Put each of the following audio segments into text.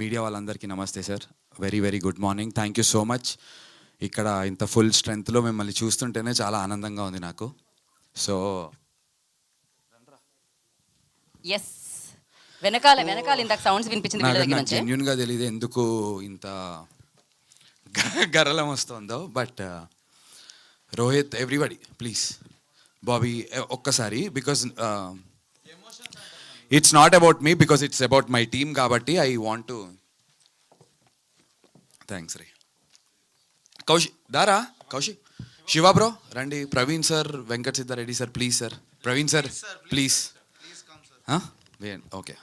Media వాళ్ళందరికీ నమస్తే sir. Very very good morning. Thank you so much. ఇక్కడ ఇంత ఫుల్ స్ట్రెంగ్త్లో మిమ్మల్ని చూస్తుంటేనే చాలా ఆనందంగా ఉంది నాకు. సో ఎస్ వెనకాల ఇందాక సౌండ్స్ వినిపించింది వీళ్ళ దగ్గర నుంచి. జెన్యున్గా తెలియదు ఎందుకు ఇంత గరలం వస్తుందో. But Rohit, everybody please, Bobby ఒక్కసారి, because it's not about me, because it's about my team కాబట్టి ఐ వాంట్ టు. థ్యాంక్స్ రే. కౌశిక్ దారా, కౌశిక్, శివ బ్రో రండి, Praveen sir, Venkat Siddhareddy sir please sir, Praveen sir please. Okay,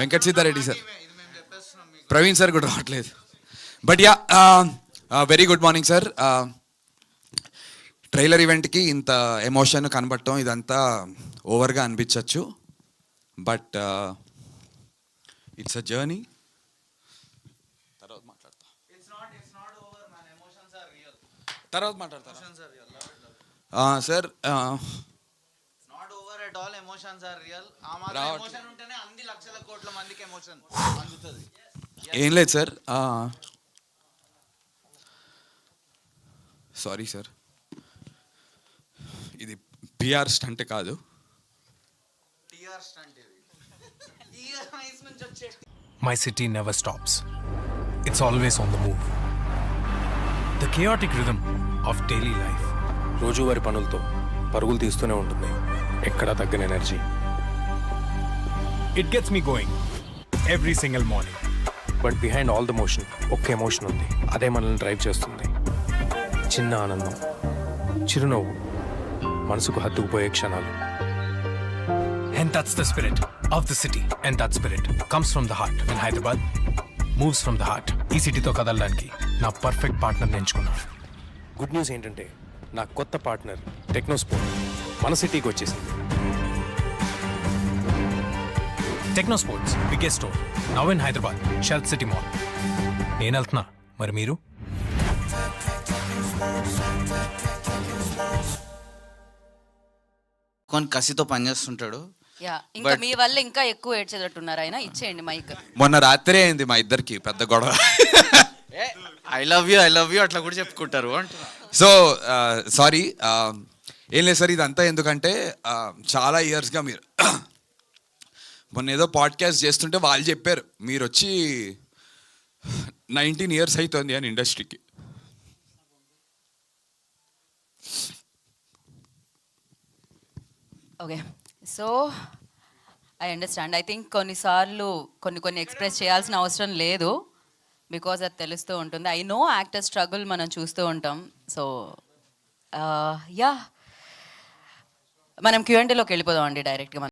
Venkat Siddhareddy sir, Praveen sir కూడా రావట్లేదు. But yeah, very good morning sir. Trailer ఈవెంట్కి ఇంత emotion కనబడటం ఇదంతా ఓవర్గా అనిపించవచ్చు. But it's a journey. తర్వాత మాట్లాడతారా సార్? ఏం లేదు సార్, సారీ సార్, ఇది పిఆర్ స్టంట్ కాదు. My city never stops. It's always on the move. The chaotic rhythm of daily life. రోజువారి పనులతో పరుగులు తీస్తూనే ఉంటుంది, ఎక్కడా తగ్గని energy. It gets me going every single morning. But behind all the motion ఒక్క emotion ఉంది, అదే మనల్ని డ్రైవ్ చేస్తుంది. చిన్న ఆనందం, చిరునవ్వు, మనసుకు హత్తుకుపోయే క్షణాలు. And that's the spirit of the city. And that spirit comes from the heart. When Hyderabad moves from the heart. ఈ సిటీతో కదలడానికి నా పర్ఫెక్ట్ పార్ట్నర్ని ఎంచుకున్నాను. గుడ్ న్యూస్ ఏంటంటే నా కొత్త పార్ట్నర్ టెక్నోస్పోర్ట్ మన సిటీకి వచ్చేసింది. Technosports biggest store now in Hyderabad, షెల్త్ సిటీ మాల్. నేను వెళ్తున్నా, మరి మీరు? కొన్ని కసితో పనిచేస్తుంటాడు. యా, ఇంకా మీ వల్ల ఇంకా ఎక్కువ ఏడ్చేటట్టున్నారు ఆయన. ఇచ్చేయండి మైక్. మొన్న రాత్రే అయింది మా ఇద్దరికి పెద్ద గొడవ. ఐ లవ్ యూ అట్లా కూడా చెప్పుకుంటారు అంటున్నా. సో సారీ, ఏం లేదు సార్, ఇదంతా ఎందుకంటే చాలా ఇయర్స్గా మీరు మొన్న ఏదో పాడ్కాస్ట్ చేస్తుంటే వాళ్ళు చెప్పారు మీరు వచ్చి 19 years అవుతుంది అని ఇండస్ట్రీకి. Okay, so I understand. I think కొన్నిసార్లు కొన్ని ఎక్స్ప్రెస్ చేయాల్సిన అవసరం లేదు, బికాజ్ అది తెలుస్తూ ఉంటుంది. ఐ నో యాక్టర్ స్ట్రగుల్ మనం చూస్తూ ఉంటాం. సో యా, మనం Q&Aలోకి వెళ్ళిపోదాం అండి డైరెక్ట్గా.